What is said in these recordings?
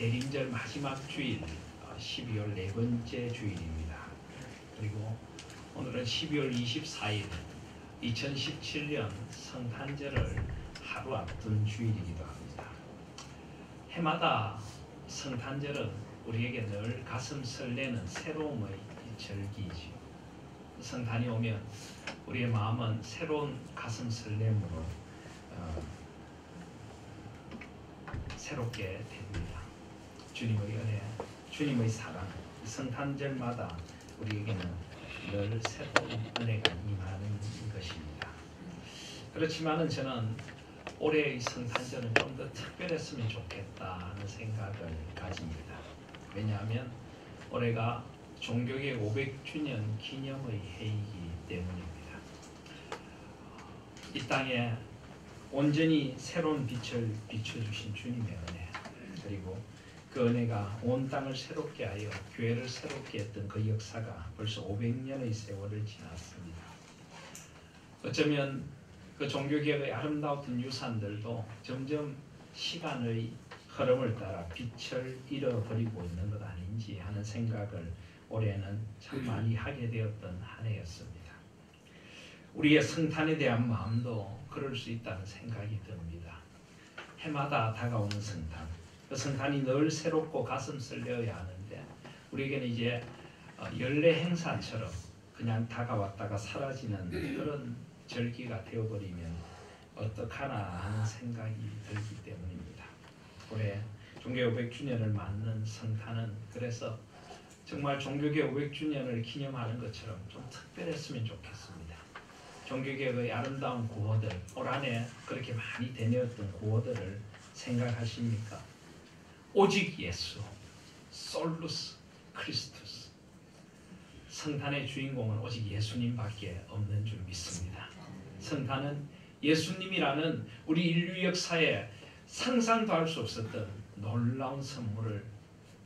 대림절 마지막 주일 12월 네 번째 주일입니다. 그리고 오늘은 12월 24일 2017년 성탄절을 하루 앞둔 주일이기도 합니다. 해마다 성탄절은 우리에게 늘 가슴 설레는 새로움의 절기이지요. 성탄이 오면 우리의 마음은 새로운 가슴 설렘으로 새롭게 됩니다. 주님의 은혜, 주님의 사랑, 성탄절마다 우리에게는 늘 새로운 은혜가 임하는 것입니다. 그렇지만은 저는 올해의 성탄절은 좀 더 특별했으면 좋겠다는 생각을 가집니다. 왜냐하면 올해가 종교개혁 500주년 기념의 해이기 때문입니다. 이 땅에 온전히 새로운 빛을 비춰주신 주님의 은혜, 그리고 그 은혜가 온 땅을 새롭게 하여 교회를 새롭게 했던 그 역사가 벌써 500년의 세월을 지났습니다. 어쩌면 그 종교개혁의 아름다웠던 유산들도 점점 시간의 흐름을 따라 빛을 잃어버리고 있는 것 아닌지 하는 생각을 올해는 참 많이 하게 되었던 한 해였습니다. 우리의 성탄에 대한 마음도 그럴 수 있다는 생각이 듭니다. 해마다 다가오는 성탄, 그 성탄이 늘 새롭고 가슴 설레어야 하는데 우리에게는 이제 연례 행사처럼 그냥 다가왔다가 사라지는 그런 절기가 되어버리면 어떡하나 하는 생각이 들기 때문입니다. 올해 종교개혁 500주년을 맞는 성탄은 그래서 정말 종교개혁 500주년을 기념하는 것처럼 좀 특별했으면 좋겠습니다. 종교개혁의 아름다운 구호들, 올 한해 그렇게 많이 되뇌었던 구호들을 생각하십니까? 오직 예수, 솔루스 크리스투스. 성탄의 주인공은 오직 예수님밖에 없는 줄 믿습니다. 성탄은 예수님이라는 우리 인류 역사에 상상도 할 수 없었던 놀라운 선물을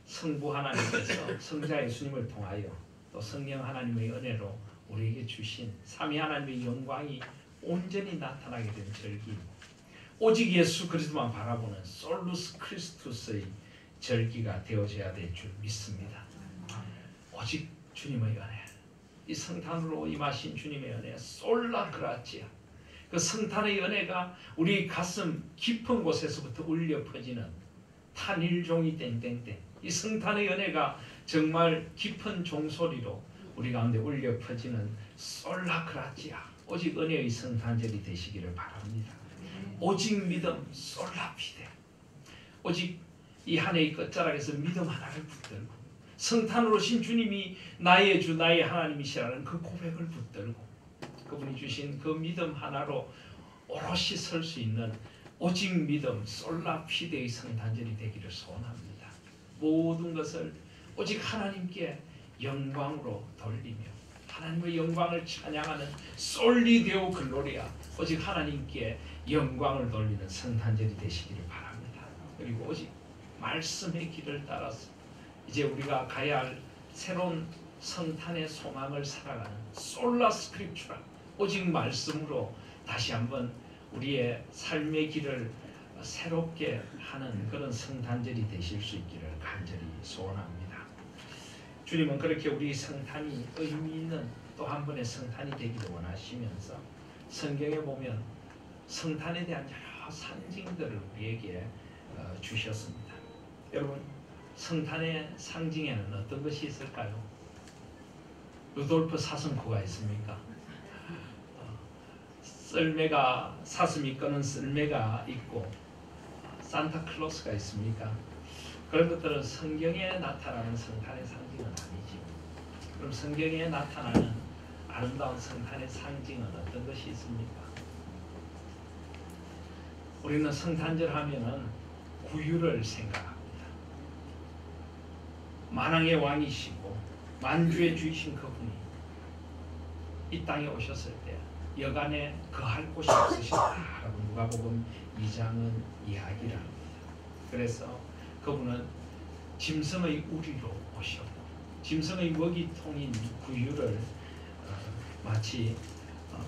성부 하나님께서 성자 예수님을 통하여 또 성령 하나님의 은혜로 우리에게 주신 삼위 하나님의 영광이 온전히 나타나게 된 절기, 오직 예수 그리스도만 바라보는 솔루스 크리스투스의 절기가 되어져야 될 줄 믿습니다. 오직 주님의 은혜, 이 성탄으로 임하신 주님의 은혜, 솔라 그라치아, 그 성탄의 은혜가 우리 가슴 깊은 곳에서부터 울려 퍼지는 탄일종이 땡땡땡, 이 성탄의 은혜가 정말 깊은 종소리로 우리 가운데 울려 퍼지는 솔라 그라치아, 오직 은혜의 성탄절이 되시기를 바랍니다. 오직 믿음, 솔라 피데, 오직 이 한 해의 끝자락에서 믿음 하나를 붙들고 성탄으로 신 주님이 나의 주 나의 하나님이시라는 그 고백을 붙들고 그분이 주신 그 믿음 하나로 오롯이 설 수 있는 오직 믿음 솔라 피데의 성탄절이 되기를 소원합니다. 모든 것을 오직 하나님께 영광으로 돌리며 하나님의 영광을 찬양하는 솔리 데오 글로리아, 오직 하나님께 영광을 돌리는 성탄절이 되시기를 바랍니다. 그리고 오직 말씀의 길을 따라서 이제 우리가 가야 할 새로운 성탄의 소망을 살아가는 솔라 스크립추라, 오직 말씀으로 다시 한번 우리의 삶의 길을 새롭게 하는 그런 성탄절이 되실 수 있기를 간절히 소원합니다. 주님은 그렇게 우리 성탄이 의미 있는 또 한 번의 성탄이 되기를 원하시면서 성경에 보면 성탄에 대한 여러 상징들을 우리에게 주셨습니다. 여러분, 성탄의 상징에는 어떤 것이 있을까요? 루돌프 사슴코가 있습니까? 썰매가, 사슴이 끄는 썰매가 있고 산타클로스가 있습니까? 그런 것들은 성경에 나타나는 성탄의 상징은 아니지. 그럼 성경에 나타나는 아름다운 성탄의 상징은 어떤 것이 있습니까? 우리는 성탄절 하면은 구유를 생각합니다. 만왕의 왕이시고 만주의 주이신 그분이 이 땅에 오셨을 때 여간에 거할 곳이 없으시다라고 누가복음 2장은 이야기를 합니다. 그래서 그분은 짐승의 우리로 오셨고 짐승의 먹이통인 구유를 마치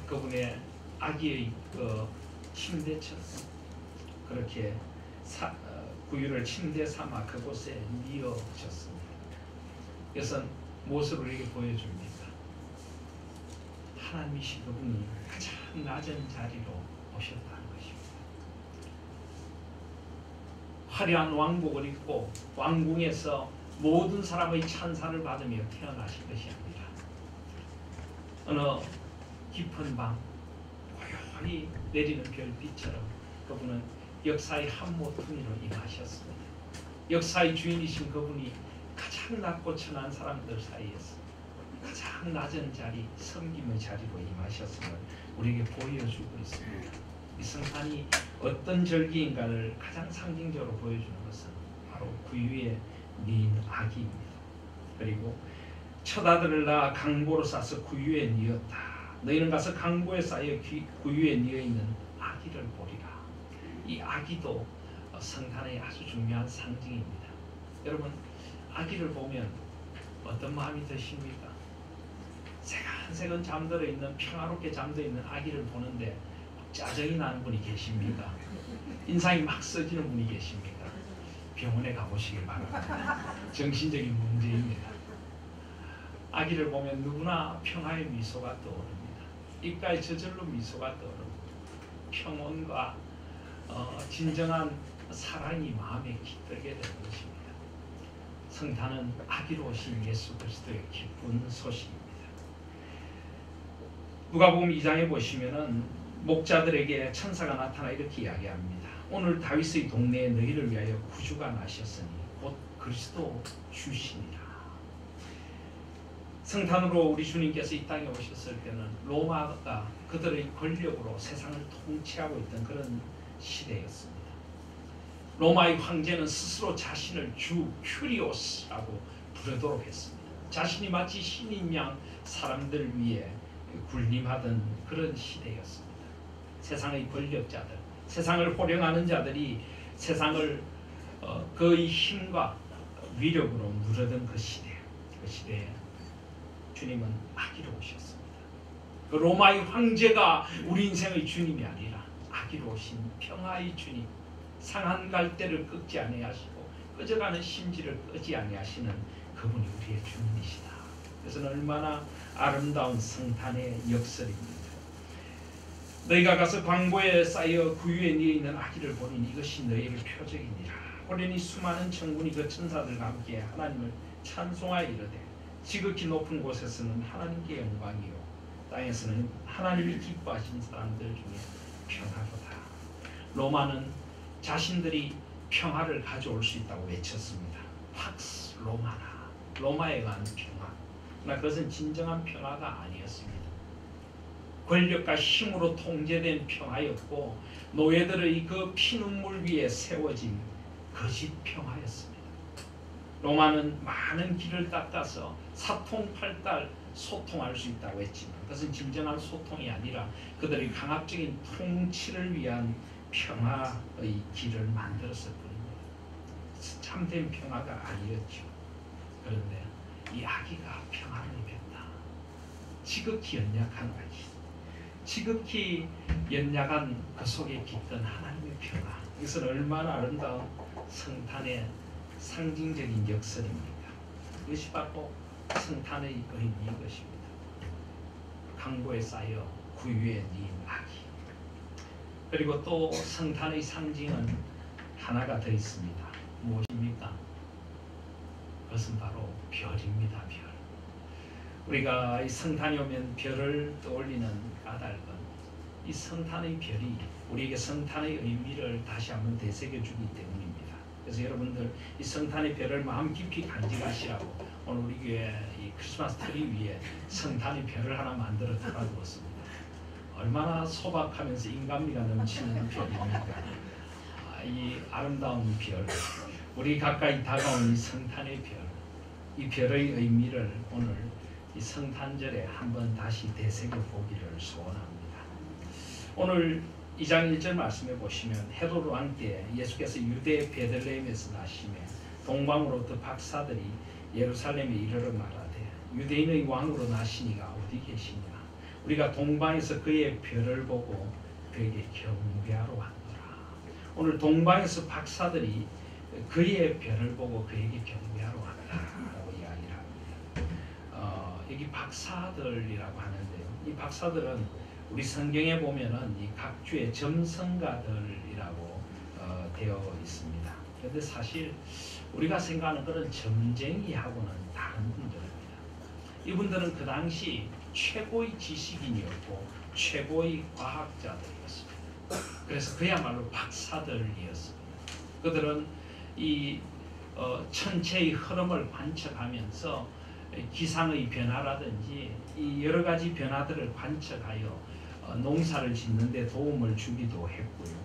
그분의 아기의 그 침대처럼 그렇게 구유를 침대 삼아 그곳에 뉘어졌습니다. 그래서 무엇을 우리에게 보여줍니까? 하나님이신 그분이 가장 낮은 자리로 오셨다는 것입니다. 화려한 왕복을 입고 왕궁에서 모든 사람의 찬사를 받으며 태어나신 것이 아니라 어느 깊은 밤 고요히 내리는 별빛처럼 그분은 역사의 한 모퉁이로 임하셨습니다. 역사의 주인이신 그분이 가장 낮고 천한 사람들 사이에서 가장 낮은 자리, 섬김의 자리로 임하셨음을 우리에게 보여주고 있습니다. 이 성탄이 어떤 절기인가를 가장 상징적으로 보여주는 것은 바로 구유에 뉘인 아기입니다. 그리고 첫 아들을 낳아 강보로 싸서 구유에 뉘었다. 너희는 가서 강보에 쌓여 구유에 뉘어 있는 아기를 보리라. 이 아기도 성탄의 아주 중요한 상징입니다. 여러분, 아기를 보면 어떤 마음이 드십니까? 새근새근 잠들어 있는, 평화롭게 잠들어 있는 아기를 보는데 짜증이 나는 분이 계십니까? 인상이 막 써지는 분이 계십니까? 병원에 가보시길 바랍니다. 정신적인 문제입니다. 아기를 보면 누구나 평화의 미소가 떠오릅니다. 입가에 저절로 미소가 떠오릅니다. 평온과 진정한 사랑이 마음에 깃들게 되는 것입니다. 성탄은 아기로 오신 예수 그리스도의 기쁜 소식입니다. 누가복음 2장에 보시면은 목자들에게 천사가 나타나 이렇게 이야기합니다. 오늘 다윗의 동네에 너희를 위하여 구주가 나셨으니 곧 그리스도 주시니라. 성탄으로 우리 주님께서 이 땅에 오셨을 때는 로마가 그들의 권력으로 세상을 통치하고 있던 그런 시대였습니다. 로마의 황제는 스스로 자신을 주 큐리오스라고 부르도록 했습니다. 자신이 마치 신인 양 사람들 위에 군림하던 그런 시대였습니다. 세상의 권력자들, 세상을 호령하는 자들이 세상을 그의 힘과 위력으로 누르던 그 시대에 주님은 아기로 오셨습니다. 그 로마의 황제가 우리 인생의 주님이 아니라 아기로 오신 평화의 주님, 상한 갈대를 꺾지 아니하시고 꺼져가는 심지를 끄지 아니하시는 그분이 우리의 주님이시다. 그래서 얼마나 아름다운 성탄의 역설입니다. 너희가 가서 광고에 쌓여 구유에 뉘어 있는 아기를 보니 이것이 너희에게 표적이니라. 호련히 수많은 천군이 그 천사들과 함께 하나님을 찬송하여 이르되 지극히 높은 곳에서는 하나님께 영광이요 땅에서는 하나님이 기뻐하신 사람들 중에 평화로다. 로마는 자신들이 평화를 가져올 수 있다고 외쳤습니다. 팍스 로마나, 로마에 관한 평화. 그러나 그것은 진정한 평화가 아니었습니다. 권력과 힘으로 통제된 평화였고 노예들의 그 피눈물 위에 세워진 거짓 평화였습니다. 로마는 많은 길을 닦아서 사통팔달 소통할 수 있다고 했지만 그것은 진정한 소통이 아니라 그들의 강압적인 통치를 위한 평화의 길을 만들었을 뿐입니다. 참된 평화가 아니었죠. 그런데 이 아기가 평화를 입혔다. 지극히 연약한 아기, 지극히 연약한 그 속에 깃든 하나님의 평화. 이것은 얼마나 아름다운 성탄의 상징적인 역설입니까? 이것이 바로 성탄의 의미인 것입니다. 강보에 쌓여 구유에 뉘인 아기. 그리고 또 성탄의 상징은 하나가 더 있습니다. 무엇입니까? 그것은 바로 별입니다. 별. 우리가 이 성탄이 오면 별을 떠올리는 까닭은 이 성탄의 별이 우리에게 성탄의 의미를 다시 한번 되새겨주기 때문입니다. 그래서 여러분들 이 성탄의 별을 마음 깊이 간직하시라고 오늘 우리 교회 이 크리스마스 트리 위에 성탄의 별을 하나 만들어 달아두었습니다. 얼마나 소박하면서 인간미가 넘치는 별입니까? 이 아름다운 별, 우리 가까이 다가온 이 성탄의 별, 이 별의 의미를 오늘 이 성탄절에 한번 다시 되새겨 보기를 소원합니다. 오늘 2장 1절 말씀해 보시면 헤로드 왕 때 예수께서 유대 베들레헴에서 나시며 동방으로부터 박사들이 예루살렘에 이르러 말하되 유대인의 왕으로 나시니가 어디 계시냐? 우리가 동방에서 그의 별을 보고 그에게 경배하러 왔노라. 오늘 동방에서 박사들이 그의 별을 보고 그에게 경배하러 왔다라고 이야기를 합니다. 여기 박사들이라고 하는데요. 이 박사들은 우리 성경에 보면은 이 각주의 점성가들이라고 되어 있습니다. 그런데 사실 우리가 생각하는 그런 점쟁이하고는 다른 분들입니다. 이분들은 그 당시 최고의 지식인이었고 최고의 과학자들이었습니다. 그래서 그야말로 박사들이었습니다. 그들은 이 천체의 흐름을 관측하면서 기상의 변화라든지 이 여러 가지 변화들을 관측하여 농사를 짓는 데 도움을 주기도 했고요.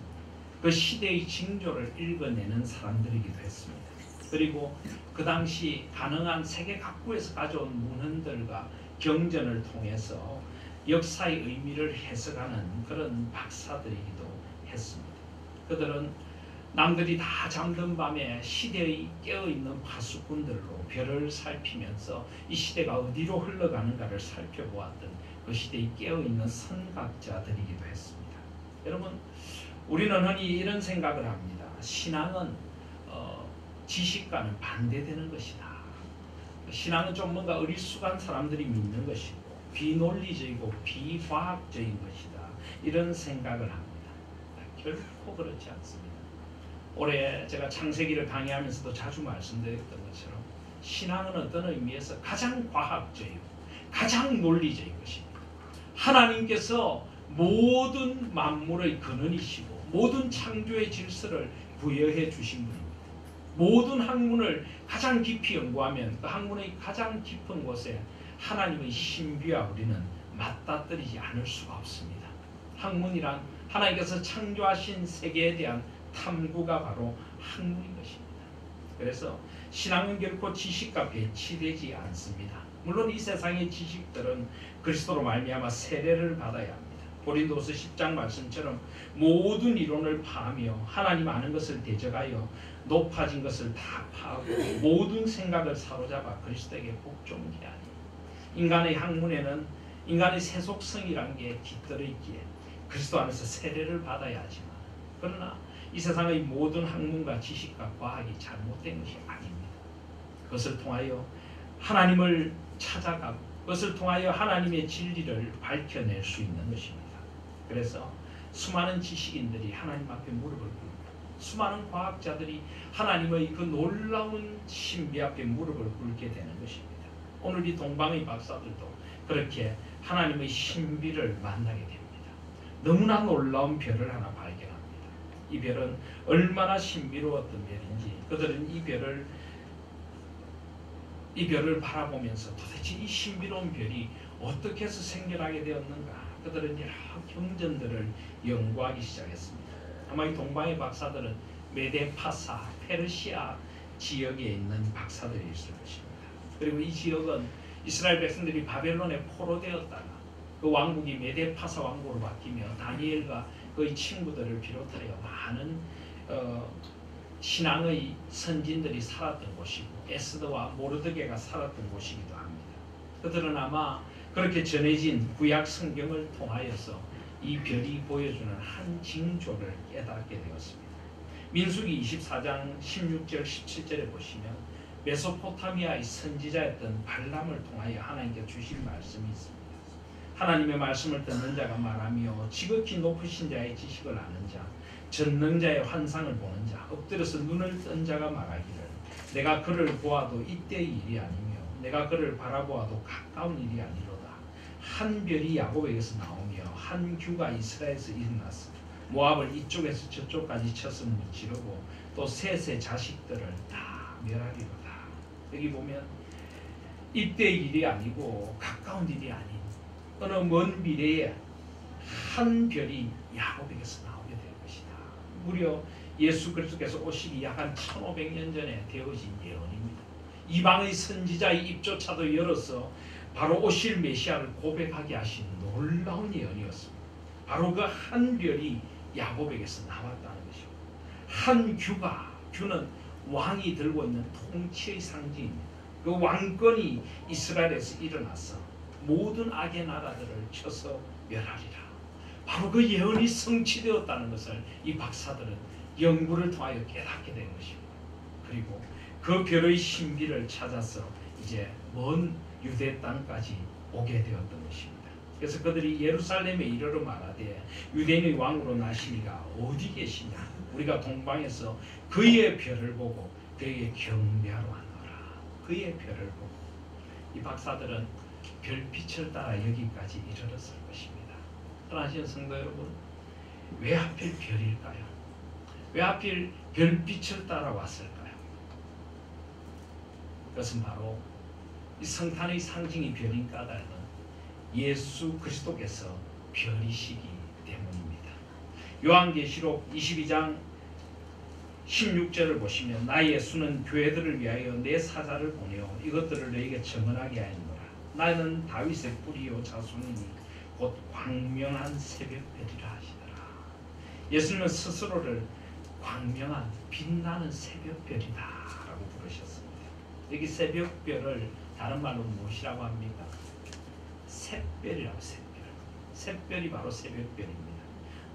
그 시대의 징조를 읽어내는 사람들이기도 했습니다. 그리고 그 당시 가능한 세계 각국에서 가져온 문헌들과 경전을 통해서 역사의 의미를 해석하는 그런 박사들이기도 했습니다. 그들은 남들이 다 잠든 밤에 시대의 깨어있는 파수꾼들로 별을 살피면서 이 시대가 어디로 흘러가는가를 살펴보았던 그 시대의 깨어있는 선각자들이기도 했습니다. 여러분, 우리는 흔히 이런 생각을 합니다. 신앙은 지식과는 반대되는 것이다. 신앙은 좀 뭔가 어리숙한 사람들이 믿는 것이고 비논리적이고 비과학적인 것이다. 이런 생각을 합니다. 결코 그렇지 않습니다. 올해 제가 창세기를 강의하면서도 자주 말씀드렸던 것처럼 신앙은 어떤 의미에서 가장 과학적이고 가장 논리적인 것입니다. 하나님께서 모든 만물의 근원이시고 모든 창조의 질서를 부여해 주신 분입니다. 모든 학문을 가장 깊이 연구하면 그 학문의 가장 깊은 곳에 하나님의 신비와 우리는 맞닥뜨리지 않을 수가 없습니다. 학문이란 하나님께서 창조하신 세계에 대한 탐구가 바로 학문인 것입니다. 그래서 신앙은 결코 지식과 배치되지 않습니다. 물론 이 세상의 지식들은 그리스도로 말미암아 세례를 받아야 합니다. 고린도서 10장 말씀처럼 모든 이론을 파하며 하나님 아는 것을 대적하여 높아진 것을 다 파하고 모든 생각을 사로잡아 그리스도에게 복종케 하니 인간의 학문에는 인간의 세속성이라는 게 깃들어 있기에 그리스도 안에서 세례를 받아야 하지만 그러나 이 세상의 모든 학문과 지식과 과학이 잘못된 것이 아닙니다. 그것을 통하여 하나님을 찾아가고 그것을 통하여 하나님의 진리를 밝혀낼 수 있는 것입니다. 그래서 수많은 지식인들이 하나님 앞에 무릎을 꿇고 수많은 과학자들이 하나님의 그 놀라운 신비 앞에 무릎을 꿇게 되는 것입니다. 오늘 이 동방의 박사들도 그렇게 하나님의 신비를 만나게 됩니다. 너무나 놀라운 별을 하나 발견합니다. 이 별은 얼마나 신비로웠던 별인지 그들은 이 별을 바라보면서 도대체 이 신비로운 별이 어떻게 해서 생겨나게 되었는가 그들은 여러 경전들을 연구하기 시작했습니다. 아마 이 동방의 박사들은 메데파사, 페르시아 지역에 있는 박사들이 있을 것입니다. 그리고 이 지역은 이스라엘 백성들이 바벨론에 포로되었다가 그 왕국이 메데파사 왕국으로 바뀌며 다니엘과 그의 친구들을 비롯하여 많은 신앙의 선진들이 살았던 곳이고 에스더와 모르드게가 살았던 곳이기도 합니다. 그들은 아마 그렇게 전해진 구약 성경을 통하여서 이 별이 보여주는 한 징조를 깨닫게 되었습니다. 민수기 24장 16절 17절에 보시면 메소포타미아의 선지자였던 발람을 통하여 하나님께 주신 말씀이 있습니다. 하나님의 말씀을 듣는 자가 말하며 지극히 높으신 자의 지식을 아는 자 전능자의 환상을 보는 자 엎드려서 눈을 뜬 자가 말하기를 내가 그를 보아도 이때의 일이 아니며 내가 그를 바라보아도 가까운 일이 아니로다. 한 별이 야곱에게서 나오며 한 규가 이스라엘에서 일어났어. 모압을 이쪽에서 저쪽까지 쳐서 무찌르고 또 셋의 자식들을 다 멸하리로다. 여기 보면 이때의 일이 아니고 가까운 일이 아닌 어느 먼 미래에 한 별이 야곱에게서 나오게 될 것이다. 무려 예수 그리스도께서 오시기 약 한 1500년 전에 되어진 예언입니다. 이방의 선지자의 입조차도 열어서 바로 오실 메시아를 고백하게 하신 놀라운 예언이었습니다. 바로 그 한 별이 야곱에게서 나왔다는 것이고 한 규는 왕이 들고 있는 통치의 상징입니다. 그 왕권이 이스라엘에서 일어나서 모든 악의 나라들을 쳐서 멸하리라. 바로 그 예언이 성취되었다는 것을 이 박사들은 연구를 통하여 깨닫게 된 것입니다. 그리고 그 별의 신비를 찾아서 이제 먼 유대 땅까지 오게 되었던 것입니다. 그래서 그들이 예루살렘에 이르러 말하되 유대인의 왕으로 나시니가 어디 계시냐? 우리가 동방에서 그의 별을 보고 그에게 경배하러 왔노라. 그의 별을 보고. 이 박사들은 별빛을 따라 여기까지 이르렀을 것입니다. 사랑하시는 성도 여러분, 왜 하필 별일까요? 왜 하필 별빛을 따라 왔을까요? 그것은 바로 이 성탄의 상징이 별인 까닭은 예수 그리스도께서 별이시기 때문입니다. 요한계시록 22장 16절을 보시면 나의 예수는 교회들을 위하여 내 사자를 보내어 이것들을 너에게 증언하게 하였노라. 나는 다윗의 뿌리요 자손이니 곧 광명한 새벽별이라 하시더라. 예수님은 스스로를 광명한 빛나는 새벽별이다 라고 부르셨습니다. 여기 새벽별을 다른 말로 무엇이라고 합니까? 샛별이라고. 샛별이 바로 새벽별입니다.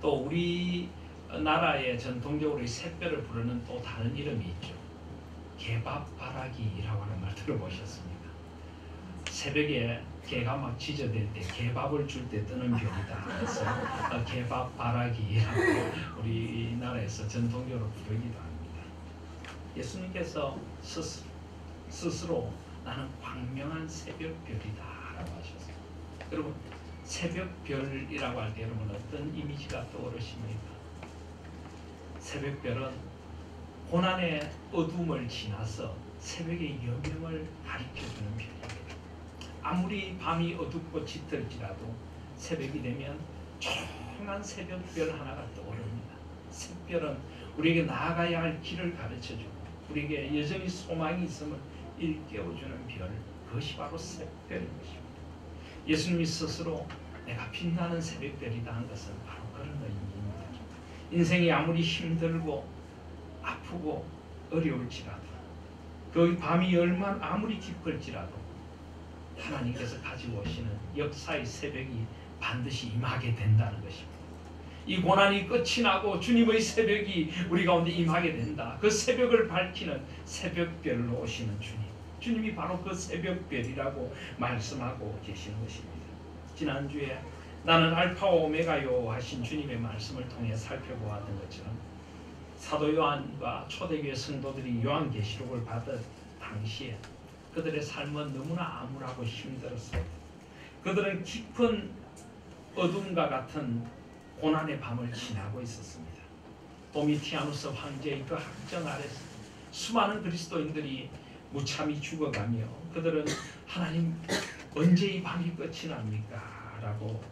또 우리 나라의 전통적으로 이 샛별을 부르는 또 다른 이름이 있죠. 개밥바라기라고 하는 말 들어보셨습니까? 새벽에 개가 막 짖어댈 때 개밥을 줄 때 뜨는 별이다. 그래서 개밥바라기라고 우리나라에서 전통적으로 부르기도 합니다. 예수님께서 스스로 나는 광명한 새벽별이다 라고 하셨어요. 여러분, 새벽별이라고 할 때 여러분 어떤 이미지가 떠오르십니까? 새벽별은 고난의 어둠을 지나서 새벽의 여명을 가리켜주는 별입니다. 아무리 밤이 어둡고 짙을지라도 새벽이 되면 조용한 새벽별 하나가 떠오릅니다. 새별은 우리에게 나아가야 할 길을 가르쳐주고 우리에게 여전히 소망이 있음을 일깨워주는 별, 그것이 바로 새별인 것입니다. 예수님이 스스로 내가 빛나는 새벽별이다 한 것은 바로 그런 의미입니다. 인생이 아무리 힘들고 아프고 어려울지라도 그 밤이 얼마나 아무리 깊을지라도 하나님께서 가지고 오시는 역사의 새벽이 반드시 임하게 된다는 것입니다. 이 고난이 끝이 나고 주님의 새벽이 우리 가운데 임하게 된다. 그 새벽을 밝히는 새벽별로 오시는 주님. 주님이 바로 그 새벽별이라고 말씀하고 계시는 것입니다. 지난주에 나는 알파와 오메가요 하신 주님의 말씀을 통해 살펴보았던 것처럼 사도 요한과 초대교회 성도들이 요한계시록을 받은 당시에 그들의 삶은 너무나 암울하고 힘들었습니다. 그들은 깊은 어둠과 같은 고난의 밤을 지나고 있었습니다. 도미티아누스 황제의 그 학정 아래서 수많은 그리스도인들이 무참히 죽어가며 그들은 하나님 언제 이 밤이 끝이 납니까? 라고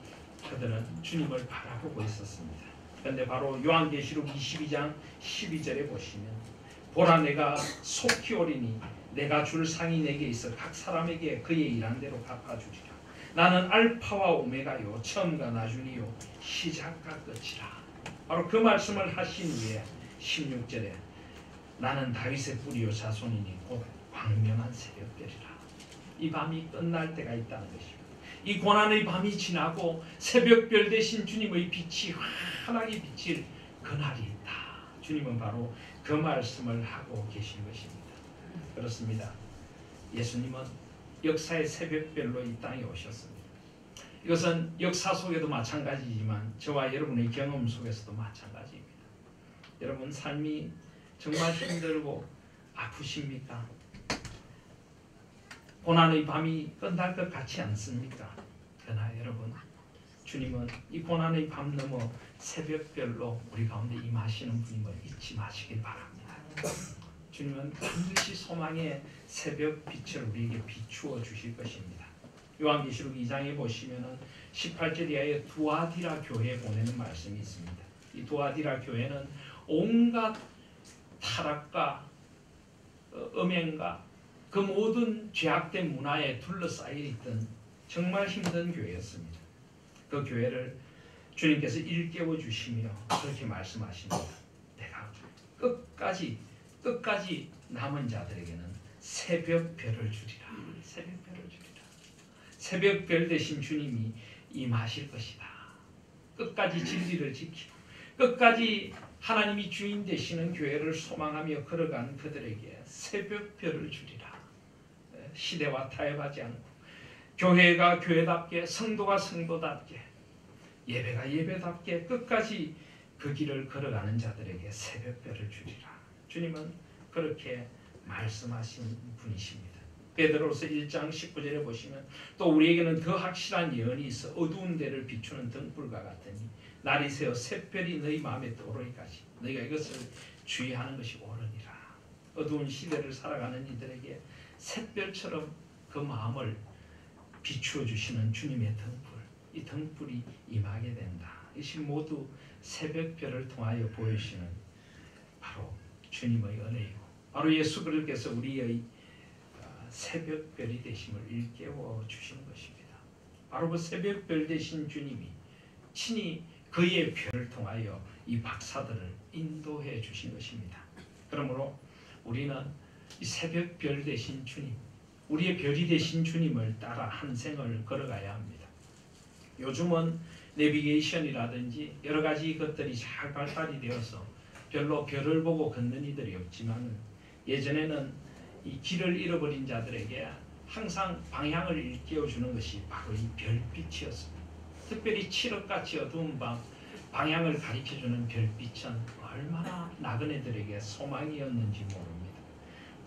그들은 주님을 바라보고 있었습니다. 그런데 바로 요한계시록 22장 12절에 보시면 보라 내가 속히 오리니 내가 줄 상이 내게 있어 각 사람에게 그의 일한 대로 갚아주리라. 나는 알파와 오메가요 처음과 나중이요 시작과 끝이라. 바로 그 말씀을 하신 후에 16절에 나는 다윗의 뿌리요 자손이니 곧 광명한 새벽별이라. 이 밤이 끝날 때가 있다는 것입니다. 이 고난의 밤이 지나고 새벽별 되신 주님의 빛이 환하게 비칠 그날이 있다. 주님은 바로 그 말씀을 하고 계신 것입니다. 그렇습니다. 예수님은 역사의 새벽별로 이 땅에 오셨습니다. 이것은 역사 속에도 마찬가지지만 저와 여러분의 경험 속에서도 마찬가지입니다. 여러분 삶이 정말 힘들고 아프십니까? 고난의 밤이 끝날 것 같지 않습니까? 그러나 여러분 주님은 이 고난의 밤 넘어 새벽별로 우리 가운데 임하시는 분임을 잊지 마시길 바랍니다. 주님은 반드시 소망의 새벽 빛을 우리에게 비추어 주실 것입니다. 요한계시록 2장에 보시면은 18절 이하에 두아디라 교회에 보내는 말씀이 있습니다. 이 두아디라 교회는 온갖 타락과 음행과 그 모든 죄악된 문화에 둘러싸여 있던 정말 힘든 교회였습니다. 그 교회를 주님께서 일깨워 주시며 그렇게 말씀하십니다. 내가 끝까지 남은 자들에게는 새벽별을 주리라. 새벽별을 주리라. 새벽별 되신 주님이 임하실 것이다. 끝까지 진리를 지키고 끝까지 하나님이 주인 되시는 교회를 소망하며 걸어간 그들에게 새벽별을 주리라. 시대와 타협하지 않고 교회가 교회답게 성도가 성도답게 예배가 예배답게 끝까지 그 길을 걸어가는 자들에게 새벽별을 주리라. 주님은 그렇게 말씀하신 분이십니다. 베드로서 1장 19절에 보시면 또 우리에게는 더 확실한 예언이 있어 어두운 데를 비추는 등불과 같으니 날이 새어 샛별이 너희 마음에 떠오르기까지 너희가 이것을 주의하는 것이 옳으니라. 어두운 시대를 살아가는 이들에게 샛별처럼 그 마음을 비추어 주시는 주님의 등불, 이 등불이 임하게 된다. 이것이 모두 새벽별을 통하여 보여주시는 바로 주님의 은혜이고 바로 예수 그리스도께서 우리의 새벽별이 되심을 일깨워 주시는 것입니다. 바로 그 새벽별 되신 주님이 친히 그의 별을 통하여 이 박사들을 인도해 주신 것입니다. 그러므로 우리는 이 새벽별 되신 주님, 우리의 별이 되신 주님을 따라 한 생을 걸어가야 합니다. 요즘은 내비게이션이라든지 여러 가지 것들이 잘 발달이 되어서 별로 별을 보고 걷는 이들이 없지만 예전에는 이 길을 잃어버린 자들에게 항상 방향을 일깨워주는 것이 바로 이 별빛이었습니다. 특별히 칠흑같이 어두운 밤 방향을 가리켜주는 별빛은 얼마나 나그네들에게 소망이었는지 모릅니다.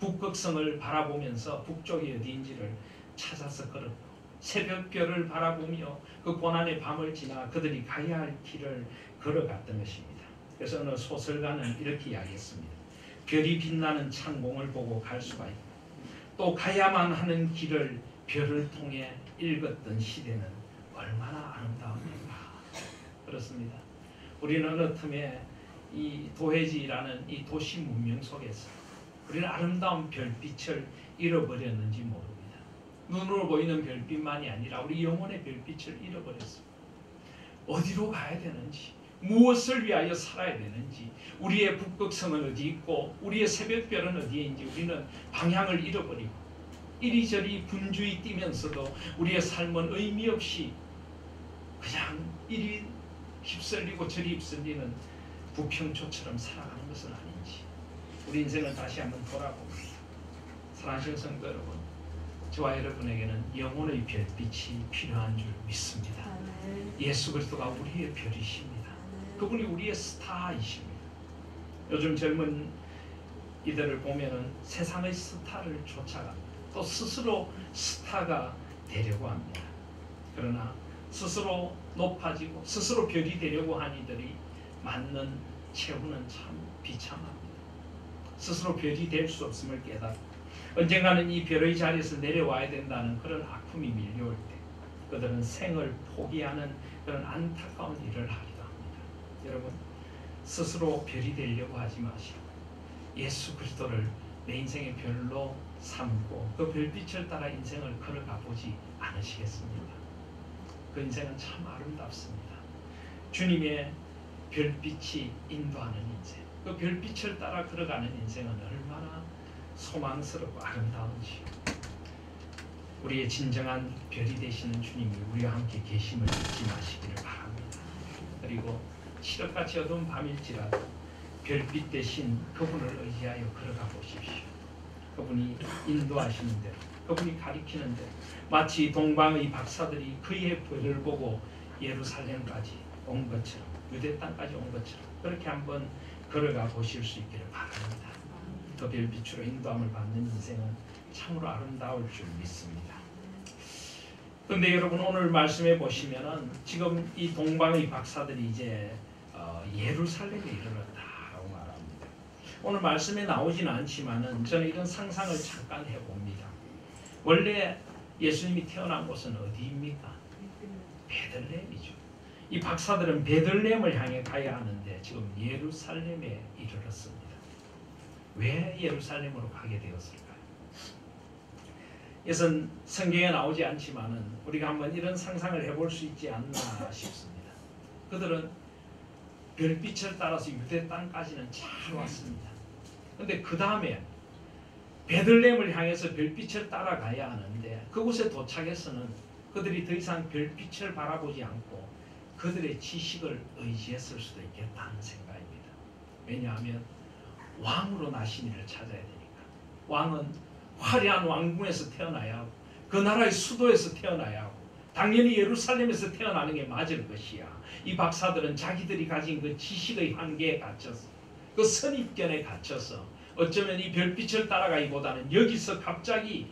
북극성을 바라보면서 북쪽이 어디인지를 찾아서 걸었고 새벽별을 바라보며 그 고난의 밤을 지나 그들이 가야 할 길을 걸어갔던 것입니다. 그래서 어느 소설가는 이렇게 이야기했습니다. 별이 빛나는 창공을 보고 갈 수가 있고 또 가야만 하는 길을 별을 통해 읽었던 시대는 얼마나 아름다운가. 그렇습니다. 우리는 어느 틈에 이 도해지라는 이 도시 문명 속에서 우리는 아름다운 별빛을 잃어버렸는지 모릅니다. 눈으로 보이는 별빛만이 아니라 우리 영혼의 별빛을 잃어버렸습니다. 어디로 가야 되는지, 무엇을 위하여 살아야 되는지, 우리의 북극성은 어디 있고 우리의 새벽별은 어디에 있는지 우리는 방향을 잃어버리고 이리저리 분주히 뛰면서도 우리의 삶은 의미 없이 그냥 이리 휩쓸리고 저리 휩쓸리는 부평초처럼 살아가는 것은 아닌지 우리 인생을 다시 한번 돌아봅니다. 사랑하시는 성도 여러분, 저와 여러분에게는 영혼의 별빛이 필요한 줄 믿습니다. 예수 그리스도가 우리의 별이십니다. 그분이 우리의 스타이십니다. 요즘 젊은 이들을 보면은 세상의 스타를 쫓아갑니다. 또 스스로 스타가 되려고 합니다. 그러나 스스로 높아지고 스스로 별이 되려고 한 이들이 맞는 최후는 참 비참합니다. 스스로 별이 될 수 없음을 깨닫고 언젠가는 이 별의 자리에서 내려와야 된다는 그런 아픔이 밀려올 때 그들은 생을 포기하는 그런 안타까운 일을 하기도 합니다. 여러분, 스스로 별이 되려고 하지 마시고 예수 그리스도를 내 인생의 별로 삼고 그 별빛을 따라 인생을 걸어가 보지 않으시겠습니까? 그 인생은 참 아름답습니다. 주님의 별빛이 인도하는 인생, 그 별빛을 따라 걸어가는 인생은 얼마나 소망스럽고 아름다운지 우리의 진정한 별이 되시는 주님이 우리와 함께 계심을 잊지 마시기를 바랍니다. 그리고 칠흑같이 어두운 밤일지라도 별빛 대신 그분을 의지하여 걸어가 보십시오. 그분이 인도하시는 대로, 그분이 가리키는 대로, 마치 동방의 박사들이 그의 별을 보고 예루살렘까지 온 것처럼, 유대 땅까지 온 것처럼 그렇게 한번 걸어가 보실 수 있기를 바랍니다. 그 별빛으로 인도함을 받는 인생은 참으로 아름다울 줄 믿습니다. 그런데 여러분, 오늘 말씀해 보시면은 지금 이 동방의 박사들이 이제 예루살렘에 이르렀다라고 말합니다. 오늘 말씀에 나오지는 않지만은 저는 이런 상상을 잠깐 해봅니다. 원래 예수님이 태어난 곳은 어디입니까? 베들레헴이죠. 이 박사들은 베들레헴을 향해 가야 하는데 지금 예루살렘에 이르렀습니다. 왜 예루살렘으로 가게 되었을까요? 이것은 성경에 나오지 않지만은 우리가 한번 이런 상상을 해볼 수 있지 않나 싶습니다. 그들은 별빛을 따라서 유대 땅까지는 잘 왔습니다. 그런데 그 다음에 베들레헴을 향해서 별빛을 따라가야 하는데 그곳에 도착해서는 그들이 더 이상 별빛을 바라보지 않고 그들의 지식을 의지했을 수도 있겠다는 생각입니다. 왜냐하면 왕으로 나신 이를 찾아야 되니까. 왕은 화려한 왕궁에서 태어나야 하고 그 나라의 수도에서 태어나야 하고 당연히 예루살렘에서 태어나는 게 맞을 것이야. 이 박사들은 자기들이 가진 그 지식의 한계에 갇혀서 그 선입견에 갇혀서 어쩌면 이 별빛을 따라가기보다는 여기서 갑자기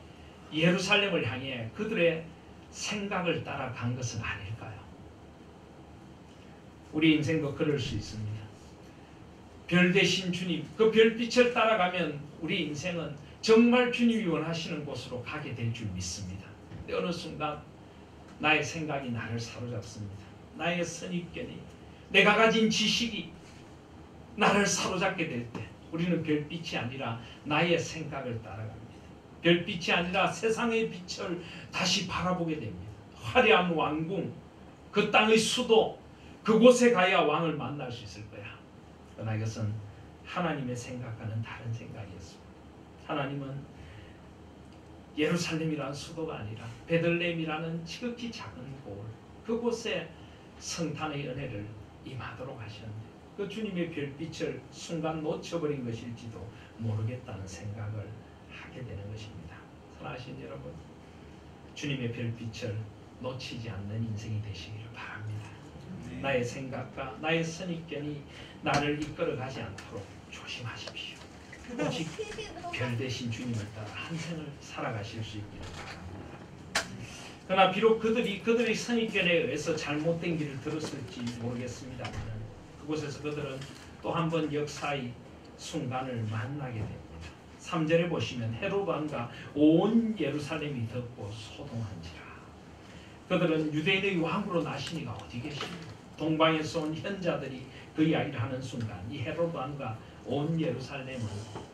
예루살렘을 향해 그들의 생각을 따라간 것은 아닐까요? 우리 인생도 그럴 수 있습니다. 별 대신 주님, 그 별빛을 따라가면 우리 인생은 정말 주님이 원하시는 곳으로 가게 될 줄 믿습니다. 근데 어느 순간 나의 생각이 나를 사로잡습니다. 나의 선입견이, 내가 가진 지식이 나를 사로잡게 될 때 우리는 별빛이 아니라 나의 생각을 따라갑니다. 별빛이 아니라 세상의 빛을 다시 바라보게 됩니다. 화려한 왕궁, 그 땅의 수도, 그곳에 가야 왕을 만날 수 있을 거야. 그러나 이것은 하나님의 생각과는 다른 생각이었습니다. 하나님은 예루살렘이라는 수도가 아니라 베들레헴이라는 지극히 작은 고을, 그곳에 성탄의 은혜를 임하도록 하셨는데 그 주님의 별빛을 순간 놓쳐버린 것일지도 모르겠다는 생각을 하게 되는 것입니다. 사랑하신 여러분, 주님의 별빛을 놓치지 않는 인생이 되시기를 바랍니다. 나의 생각과 나의 선입견이 나를 이끌어가지 않도록 조심하십시오. 오직 별 대신 주님을 따라 한 생을 살아가실 수 있기를 바랍니다. 그러나 비록 그들의 선입견에 의해서 잘못된 길을 들었을지 모르겠습니다만 그곳에서 그들은 또 한 번 역사의 순간을 만나게 됩니다. 3절에 보시면 헤롯 왕과 온 예루살렘이 듣고 소동한지라. 그들은 유대인의 왕으로 나신 이가 어디 계십니까? 동방에서 온 현자들이 그 이야기를 하는 순간 이 헤롯 왕과 온 예루살렘을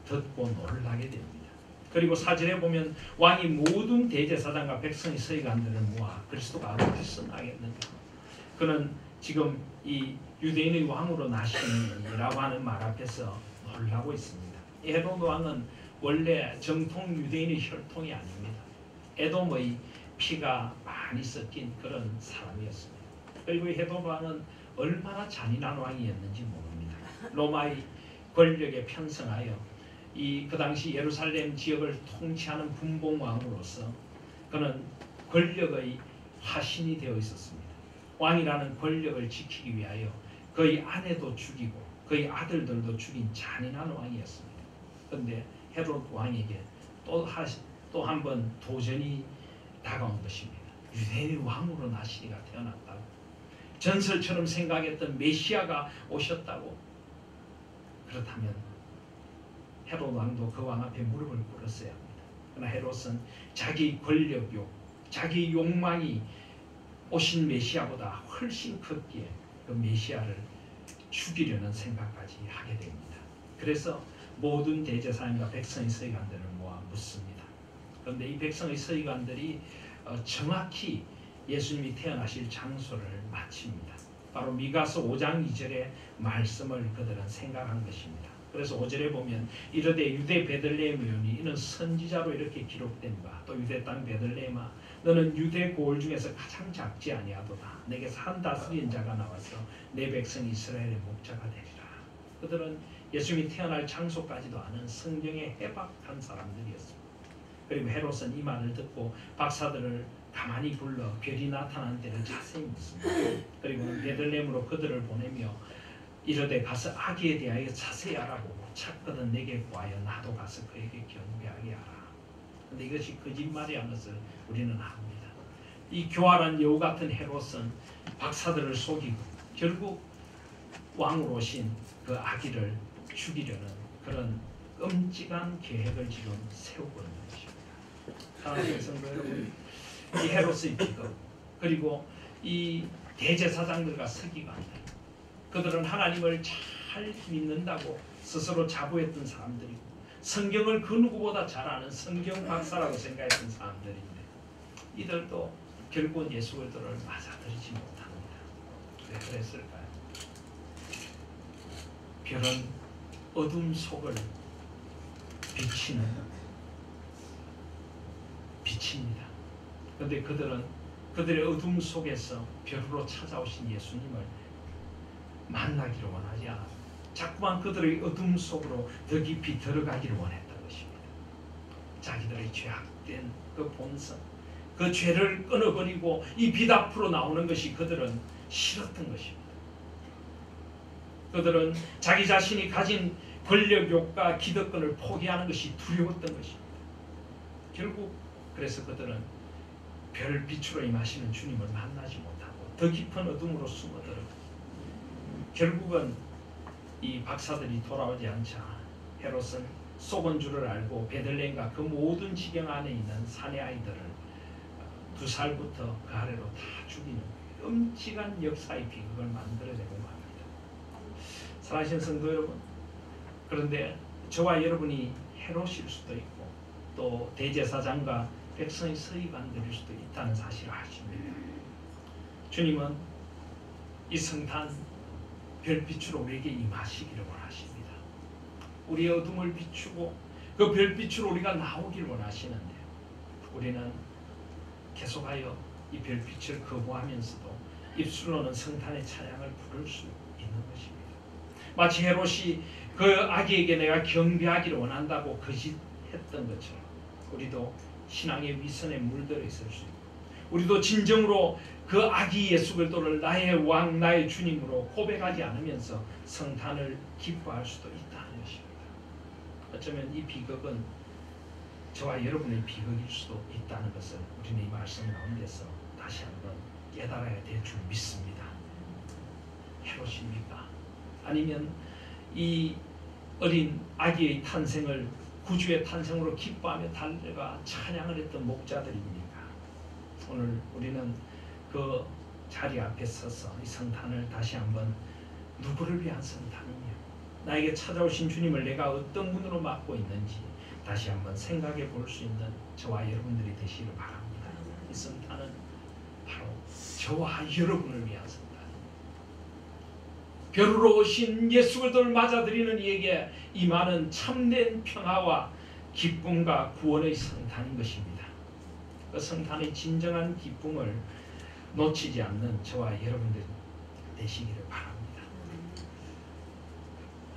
듣고 놀라게 됩니다. 그리고 4절에 보면 왕이 모든 대제사장과 백성의 서기관들을 모아 그리스도가 어디서 나겠는가? 그는 지금 이 유대인의 왕으로 나시니라고 하는 말 앞에서 놀라고 있습니다. 헤롯 왕은 원래 정통 유대인의 혈통이 아닙니다. 에돔의 피가 많이 섞인 그런 사람이었습니다. 그리고 헤롯 왕은 얼마나 잔인한 왕이었는지 모릅니다. 로마의 권력에 편성하여 그 당시 예루살렘 지역을 통치하는 분봉왕으로서 그는 권력의 화신이 되어 있었습니다. 왕이라는 권력을 지키기 위하여 그의 아내도 죽이고 그의 아들들도 죽인 잔인한 왕이었습니다. 그런데 헤롯 왕에게 또 한 번 도전이 다가온 것입니다. 유대인의 왕으로 나시리가 태어났다고, 전설처럼 생각했던 메시아가 오셨다고. 그렇다면 헤롯 왕도 그 왕 앞에 무릎을 꿇었어야 합니다. 그러나 헤롯은 자기 권력욕, 자기 욕망이 오신 메시아보다 훨씬 컸기에 그 메시아를 죽이려는 생각까지 하게 됩니다. 그래서 모든 대제사장과 백성의 서기관들을 모아 묻습니다. 그런데 이 백성의 서기관들이 정확히 예수님이 태어나실 장소를 맞춥니다. 바로 미가서 5장 2절의 말씀을 그들은 생각한 것입니다. 그래서 5절에 보면 이르되 유대 베들레헴이오니 이는 선지자로 이렇게 기록된 바 또 유대 땅 베들레헴아 너는 유대 고을 중에서 가장 작지 아니하도다. 내게서 한 다스리는 자가 나와서 내 백성 이스라엘의 목자가 되리라. 그들은 예수님이 태어날 장소까지도 아는 성경에 해박한 사람들이었습니다. 그리고 헤롯은 이 말을 듣고 박사들을 가만히 불러 별이 나타난 때를 자세히 묻습니다. 그리고 베들레헴으로 그들을 보내며 이르되 가서 아기에 대하여 자세히 알아보고 찾거든 내게 구하여 나도 가서 그에게 경배하게 하라. 그런데 이것이 거짓말이라는 것을 우리는 압니다. 이 교활한 여우 같은 헤롯은 박사들을 속이고 결국 왕으로 오신 그 아기를 죽이려는 그런 끔찍한 계획을 지금 세우고 있는 것입니다. 사랑하는 성도 여러분, 이 헤롯의 비극, 그리고 이 대제사장들과 서기관들, 그들은 하나님을 잘 믿는다고 스스로 자부했던 사람들이고 성경을 그 누구보다 잘 아는 성경 박사라고 생각했던 사람들인데 이들도 결국은 예수 그리스도를 맞아들이지 못합니다. 왜 그랬을까요? 별은 어둠 속을 비치는 빛입니다. 그런데 그들은 그들의 어둠 속에서 별으로 찾아오신 예수님을 만나기를 원하지 않았습니다. 자꾸만 그들의 어둠 속으로 더 깊이 들어가기를 원했던 것입니다. 자기들의 죄악된 그 본성, 그 죄를 끊어버리고 이 빛 앞으로 나오는 것이 그들은 싫었던 것입니다. 그들은 자기 자신이 가진 권력욕과 기득권을 포기하는 것이 두려웠던 것입니다. 결국 그래서 그들은 별빛으로 임하시는 주님을 만나지 못하고 더 깊은 어둠으로 숨어들었고, 결국은 이 박사들이 돌아오지 않자 헤롯은 속은 줄을 알고 베들레헴과 그 모든 지경 안에 있는 사내 아이들을 2살부터 그 아래로 다 죽이는 끔찍한 역사의 비극을 만들어내고 맙니다. 사랑하시는 성도 여러분, 그런데 저와 여러분이 헤롯일 수도 있고 또 대제사장과 백성의 서기관들일 수도 있다는 사실을 아십니다. 주님은 이 성탄 별빛으로 우리에게 임하시기를 원하십니다. 우리의 어둠을 비추고 그 별빛으로 우리가 나오기를 원하시는데, 우리는 계속하여 이 별빛을 거부하면서도 입술로는 성탄의 찬양을 부를 수 있는 것입니다. 마치 헤롯이 그 아기에게 내가 경배하기를 원한다고 거짓했던 것처럼 우리도 신앙의 위선에 물들어 있을 수 있고, 우리도 진정으로 그 아기 예수 그리스도를 나의 왕, 나의 주님으로 고백하지 않으면서 성탄을 기뻐할 수도 있다는 것입니다. 어쩌면 이 비극은 저와 여러분의 비극일 수도 있다는 것을 우리는 이 말씀 가운데서 다시 한번 깨달아야 될 줄 믿습니다. 헤롯입니까? 아니면 이 어린 아기의 탄생을, 구주의 탄생으로 기뻐하며 달려가 찬양을 했던 목자들입니까? 오늘 우리는 그 자리 앞에 서서 이 성탄을 다시 한번 누구를 위한 성탄이며 나에게 찾아오신 주님을 내가 어떤 문으로 맞고 있는지 다시 한번 생각해 볼 수 있는 저와 여러분들이 되시기를 바랍니다. 이 성탄은 바로 저와 여러분을 위한 성탄입니다. 별으로 오신 예수 그리스도를 맞아들이는 이에게 임하는 참된 평화와 기쁨과 구원의 성탄인 것입니다. 그 성탄의 진정한 기쁨을 놓치지 않는 저와 여러분들 되시기를 바랍니다.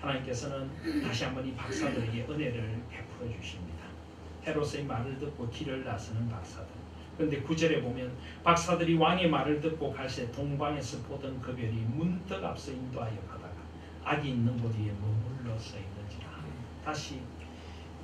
하나님께서는 다시 한번 이 박사들에게 은혜를 베풀어 주십니다. 헤롯의 말을 듣고 길을 나서는 박사들. 그런데 9절에 보면 박사들이 왕의 말을 듣고 갈새 동방에서 보던 그 별이 문득 앞서 인도하여 가다가 악이 있는 곳 위에 머물러 서 있는지라. 다시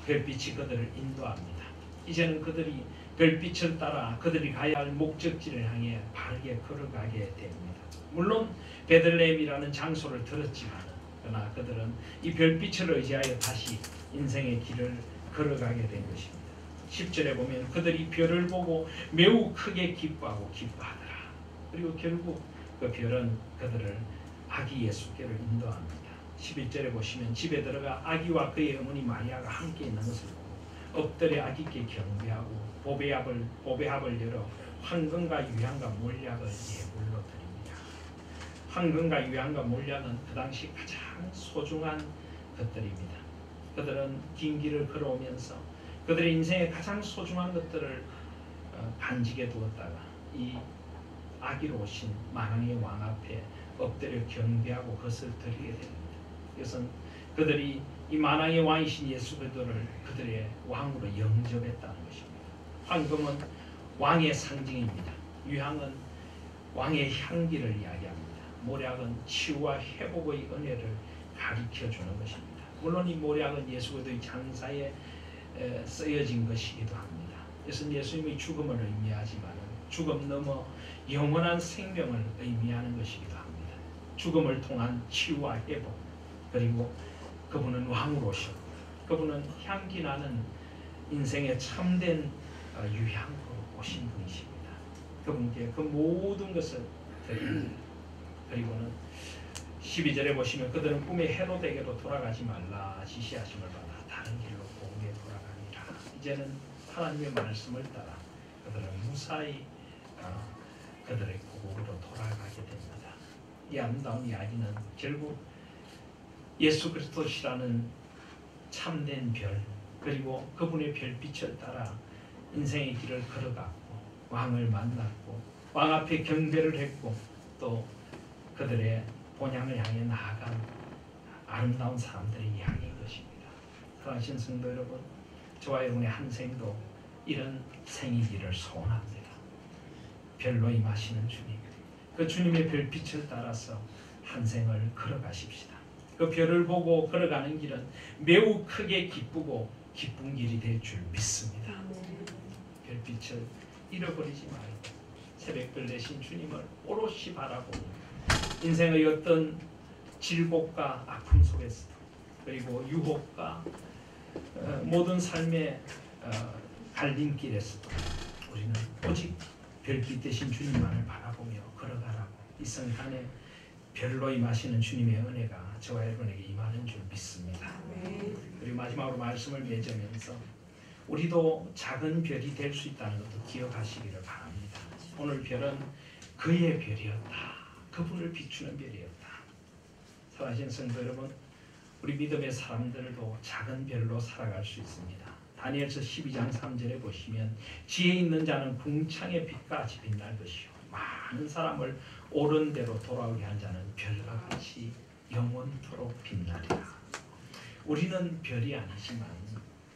별빛이 그들을 인도합니다. 이제는 그들이 별빛을 따라 그들이 가야 할 목적지를 향해 바르게 걸어가게 됩니다. 물론 베들레헴이라는 장소를 들었지만 그러나 그들은 이 별빛을 의지하여 다시 인생의 길을 걸어가게 된 것입니다. 10절에 보면 그들이 별을 보고 매우 크게 기뻐하고 기뻐하더라. 그리고 결국 그 별은 그들을 아기 예수께로 인도합니다. 11절에 보시면 집에 들어가 아기와 그의 어머니 마리아가 함께 있는 것을 보고 엎드려 아기께 경배하고 보배합을 열어 황금과 유향과 몰약을 예물로 드립니다. 황금과 유향과 몰약은 그 당시 가장 소중한 것들입니다. 그들은 긴 길을 걸어오면서 그들의 인생의 가장 소중한 것들을 반직에 두었다가 이 아기로 오신 만왕의 왕 앞에 엎드려 경배하고 그것을 드리게 됩니다. 이것은 그들이 이 만왕의 왕이신 예수 그리스도를 그들의 왕으로 영접했다는 것입니다. 황금은 왕의 상징입니다. 유향은 왕의 향기를 이야기합니다. 몰약은 치유와 회복의 은혜를 가리켜주는 것입니다. 물론 이 몰약은 예수 그리스도의 장사에 쓰여진 것이기도 합니다. 이것은 예수님의 죽음을 의미하지만 죽음 넘어 영원한 생명을 의미하는 것이기도 합니다. 죽음을 통한 치유와 회복, 그리고 그분은 왕으로 오셨고 그분은 향기 나는 인생의 참된 유향으로 오신 분이십니다. 그분께 그 모든 것을 드립니다. 그리고는 12절에 보시면 그들은 꿈에 헤롯에게로 돌아가지 말라 지시하심을 받아 다른 길로 고국에 돌아가니라. 이제는 하나님의 말씀을 따라 그들은 무사히 그들의 고국으로 돌아가게 됩니다. 이 아름다운 이야기는 결국 예수 그리스도시라는 참된 별, 그리고 그분의 별빛을 따라 인생의 길을 걸어갔고 왕을 만났고 왕 앞에 경배를 했고 또 그들의 본향을 향해 나아간 아름다운 사람들의 이야기인 것입니다. 사랑하신 성도 여러분, 저와 여러분의 한 생도 이런 생이기를 소원합니다. 별로 임하시는 주님, 그 주님의 별빛을 따라서 한 생을 걸어가십시다. 그 별을 보고 걸어가는 길은 매우 크게 기쁘고 기쁜 길이 될 줄 믿습니다. 별빛을 잃어버리지 말고 새벽별 되신 주님을 오롯이 바라보고 인생의 어떤 질곡과 아픔 속에서 그리고 유혹과 모든 삶의 갈림길에서도 우리는 오직 별빛 되신 주님만을 바라보며 걸어가라고 이 성탄에 별로 임하시는 주님의 은혜가 저와 여러분에게 임하는 줄 믿습니다. 그리고 마지막으로 말씀을 맺으면서 우리도 작은 별이 될 수 있다는 것도 기억하시기를 바랍니다. 오늘 별은 그의 별이었다. 그분을 비추는 별이었다. 사랑하신 성도 여러분, 우리 믿음의 사람들도 작은 별로 살아갈 수 있습니다. 다니엘서 12장 3절에 보시면 지혜 있는 자는 궁창의 빛같이 빛날 것이요 많은 사람을 옳은 대로 돌아오게 한 자는 별과 같이 영원토록 빛나리라. 우리는 별이 아니지만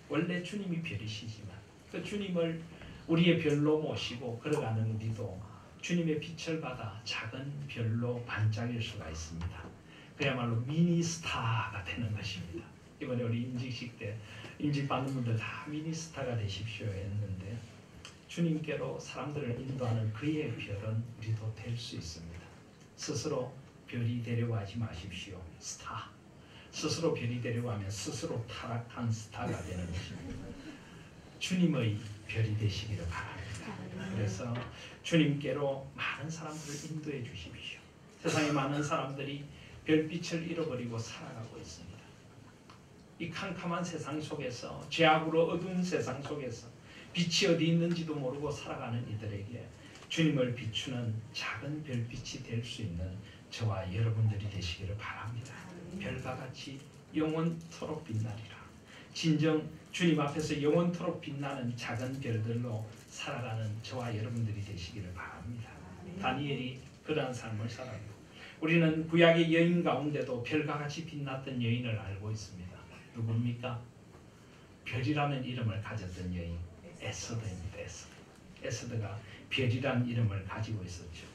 원래 주님이 별이시지만 그 주님을 우리의 별로 모시고 걸어가는 우리도 주님의 빛을 받아 작은 별로 반짝일 수가 있습니다. 그야말로 미니스타가 되는 것입니다. 이번에 우리 임직식 때 임직 받는 분들 다 미니스타가 되십시오 했는데 주님께로 사람들을 인도하는 그의 별은 우리도 될 수 있습니다. 스스로 별이 되려고 하지 마십시오. 스타. 스스로 별이 되려고 하면 스스로 타락한 스타가 되는 것입니다. 주님의 별이 되시기를 바랍니다. 그래서 주님께로 많은 사람들을 인도해 주십시오. 세상에 많은 사람들이 별빛을 잃어버리고 살아가고 있습니다. 이 캄캄한 세상 속에서 죄악으로 어두운 세상 속에서 빛이 어디 있는지도 모르고 살아가는 이들에게 주님을 비추는 작은 별빛이 될 수 있는 저와 여러분들이 되시기를 바랍니다. 별과 같이 영원토록 빛나리라. 진정 주님 앞에서 영원토록 빛나는 작은 별들로 살아가는 저와 여러분들이 되시기를 바랍니다. 다니엘이 그러한 삶을 살았고 우리는 구약의 여인 가운데도 별과 같이 빛났던 여인을 알고 있습니다. 누굽니까? 별이라는 이름을 가졌던 여인 에스더입니다. 에스더가 별이라는 이름을 가지고 있었죠.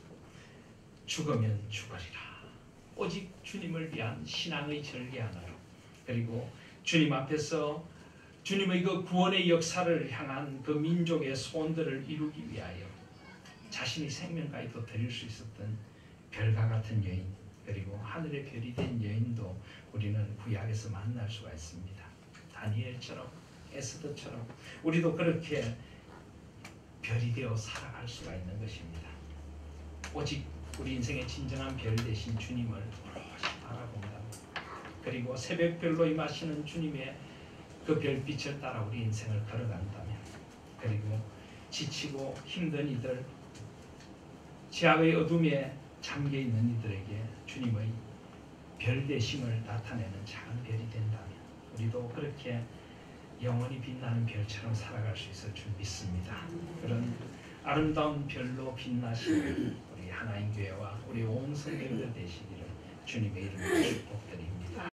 죽으면 죽으리라. 오직 주님을 위한 신앙의 절개 하나로 그리고 주님 앞에서 주님의 그 구원의 역사를 향한 그 민족의 소원들을 이루기 위하여 자신의 생명까지도 드릴 수 있었던 별과 같은 여인 그리고 하늘의 별이 된 여인도 우리는 구약에서 만날 수가 있습니다. 다니엘처럼 에스더처럼 우리도 그렇게 별이 되어 살아갈 수가 있는 것입니다. 오직 우리 인생의 진정한 별 되신 주님을 오롯이 바라본다면 그리고 새벽별로 임하시는 주님의 그 별빛을 따라 우리 인생을 걸어간다면 그리고 지치고 힘든 이들 죄악의 어둠에 잠겨있는 이들에게 주님의 별 되심을 나타내는 작은 별이 된다면 우리도 그렇게 영원히 빛나는 별처럼 살아갈 수 있을 줄 믿습니다. 그런 아름다운 별로 빛나시는 우리 하나님 교회와 우리 온 성도들 되시기를 주님의 이름으로 축복드립니다.